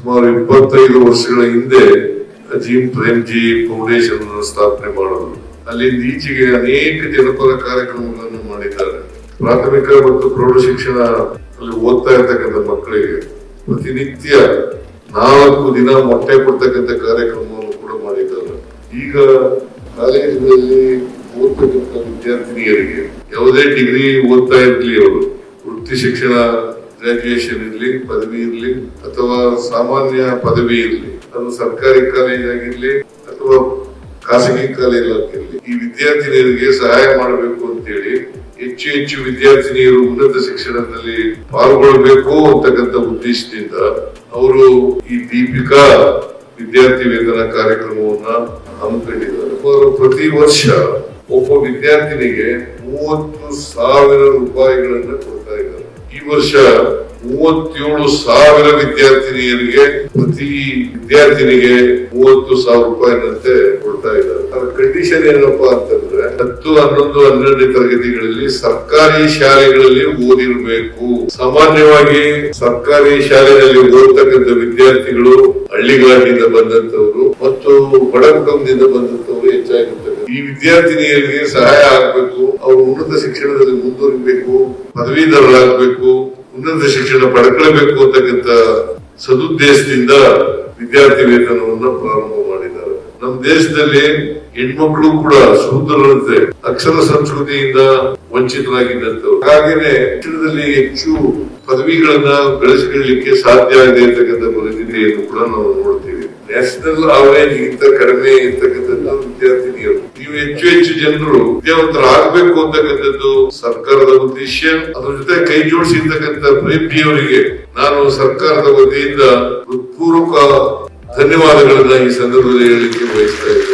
ಸುಮಾರು 25 ವರ್ಷಗಳ ಹಿಂದೆ ಅಜೀಂ ಪ್ರೇಮ್ಜಿ ಫೌಂಡೇಶನ್ ಸ್ಥಾಪನೆ ಮಾಡೋದು. ಅಲ್ಲಿಂದ ಈಚೆಗೆ ಅನೇಕ ಜನಪರ ಕಾರ್ಯಕ್ರಮಗಳನ್ನು ಮಾಡಿದ್ದಾರೆ. ಪ್ರಾಥಮಿಕ ಮತ್ತು ಪ್ರೌಢ ಶಿಕ್ಷಣ ಅಲ್ಲಿ ಓದ್ತಾ ಇರ್ತಕ್ಕಂಥ ಮಕ್ಕಳಿಗೆ ಪ್ರತಿನಿತ್ಯ 4 ದಿನ ಮೊಟ್ಟೆ ಕೊಡ್ತಕ್ಕಂಥ ಕಾರ್ಯಕ್ರಮವನ್ನು ಕೂಡ ಮಾಡಿದ್ದಾರೆ. ಈಗ ಕಾಲೇಜಿನಲ್ಲಿ ಓದ್ತಕ್ಕಂಥ ವಿದ್ಯಾರ್ಥಿನಿಯರಿಗೆ ಯಾವುದೇ ಡಿಗ್ರಿ ಓದ್ತಾ ಇರ್ಲಿ, ಅವರು ವೃತ್ತಿ ಶಿಕ್ಷಣ ಗ್ರಾಜುಯೇಷನ್ ಇರ್ಲಿ, ಪದವಿ ಇರ್ಲಿ ಅಥವಾ ಸಾಮಾನ್ಯ ಪದವಿ ಇರ್ಲಿ, ಅದು ಸರ್ಕಾರಿ ಕಾಲೇಜ್ ಆಗಿರ್ಲಿ ಅಥವಾ ಖಾಸಗಿ ಕಾಲೇಜ್ ಆಗಿರ್ಲಿ, ಈ ವಿದ್ಯಾರ್ಥಿನಿಯರಿಗೆ ಸಹಾಯ ಮಾಡಬೇಕು ಅಂತೇಳಿ ಹೆಚ್ಚು ವಿದ್ಯಾರ್ಥಿನಿಯರು ಉನ್ನತ ಶಿಕ್ಷಣದಲ್ಲಿ ಪಾಲ್ಗೊಳ್ಳಬೇಕು ಅಂತಕ್ಕಂಥ ಉದ್ದೇಶದಿಂದ ಅವರು ಈ ದೀಪಿಕಾ ವಿದ್ಯಾರ್ಥಿ ವೇತನ ಕಾರ್ಯಕ್ರಮವನ್ನ ಹಮ್ಮಿಕೊಂಡಿದ್ದಾರೆ. ಅವರು ಪ್ರತಿ ವರ್ಷ ಒಬ್ಬ ವಿದ್ಯಾರ್ಥಿನಿಗೆ 30,000 ರೂಪಾಯಿಗಳನ್ನ ಕೊಡ್ತಾ ಇದ್ದಾರೆ. ಈ ವರ್ಷ 37,000 ವಿದ್ಯಾರ್ಥಿನಿಯರಿಗೆ ಪ್ರತಿ ವಿದ್ಯಾರ್ಥಿನಿಗೆ 30,000 ರೂಪಾಯಿನಂತೆ ಕೊಡ್ತಾ ಇದ್ದಾರೆ. ಅದರ ಕಂಡೀಷನ್ ಏನಪ್ಪಾ ಅಂತಂದ್ರೆ 10, 11, 12ನೇ ತರಗತಿಗಳಲ್ಲಿ ಸರ್ಕಾರಿ ಶಾಲೆಗಳಲ್ಲಿ ಓದಿರಬೇಕು. ಸಾಮಾನ್ಯವಾಗಿ ಸರ್ಕಾರಿ ಶಾಲೆಯಲ್ಲಿ ಓದ್ತಕ್ಕಂಥ ವಿದ್ಯಾರ್ಥಿಗಳು ಹಳ್ಳಿಗಾಡಿನಿಂದ ಬಂದಂತವರು ಮತ್ತು ಬಡ ಕುಟುಂಬದಿಂದ ಬಂದಂತವರು ಹೆಚ್ಚಾಗಿರ್ತಾರೆ. ಈ ವಿದ್ಯಾರ್ಥಿನಿಯರಿಗೆ ಸಹಾಯ ಆಗ್ಬೇಕು, ಅವರು ಉನ್ನತ ಶಿಕ್ಷಣದಲ್ಲಿ ಮುಂದುವರಿಬೇಕು, ಪದವೀಧರರಾಗಬೇಕು, ಉನ್ನತ ಶಿಕ್ಷಣ ಪಡ್ಕೊಳ್ಬೇಕು ಅಂತಕ್ಕಂಥ ಸದುದ್ದೇಶದಿಂದ ವಿದ್ಯಾರ್ಥಿ ವೇತನವನ್ನ ಪ್ರಾರಂಭ ಮಾಡಿದ್ದಾರೆ. ನಮ್ಮ ದೇಶದಲ್ಲಿ ಹೆಣ್ಮಕ್ಳು ಕೂಡ ಶೂದ್ರರಂತೆ ಅಕ್ಷರ ಸಂಸ್ಕೃತಿಯಿಂದ ವಂಚಿತರಾಗಿದ್ದಂಥವ್ರು. ಹಾಗೇನೆ ಶಿಕ್ಷಣದಲ್ಲಿ ಹೆಚ್ಚು ಪದವಿಗಳನ್ನ ಬೆಳೆಸಿಕೊಳ್ಳಲಿಕ್ಕೆ ಸಾಧ್ಯ ಇದೆ ಅಂತಕ್ಕಂಥ ಪರಿಸ್ಥಿತಿಯನ್ನು ಕೂಡ ನಾವು ನೋಡ್ತೀವಿ. ನ್ಯಾಷನಲ್ ಅವರೇಜ್ ಗಿಂತ ಕಡಿಮೆ ಇರ್ತಕ್ಕಂಥ ವಿದ್ಯಾರ್ಥಿನಿಯರು, ನೀವು ಹೆಚ್ಚು ಜನರು ವಿದ್ಯಾವಂತರಾಗಬೇಕು ಅಂತಕ್ಕಂಥದ್ದು ಸರ್ಕಾರದ ಉದ್ದೇಶ. ಅದ್ರ ಜೊತೆ ಕೈ ಜೋಡಿಸಿರ್ತಕ್ಕಂಥ ಪ್ರೇಮಿಯವರಿಗೆ ನಾನು ಸರ್ಕಾರದ ವತಿಯಿಂದ ಹೃತ್ಪೂರ್ವಕ ಧನ್ಯವಾದಗಳನ್ನ ಈ ಸಂದರ್ಭದಲ್ಲಿ ಹೇಳಲಿಕ್ಕೆ ಬಯಸ್ತಾ ಇದ್ದೇನೆ.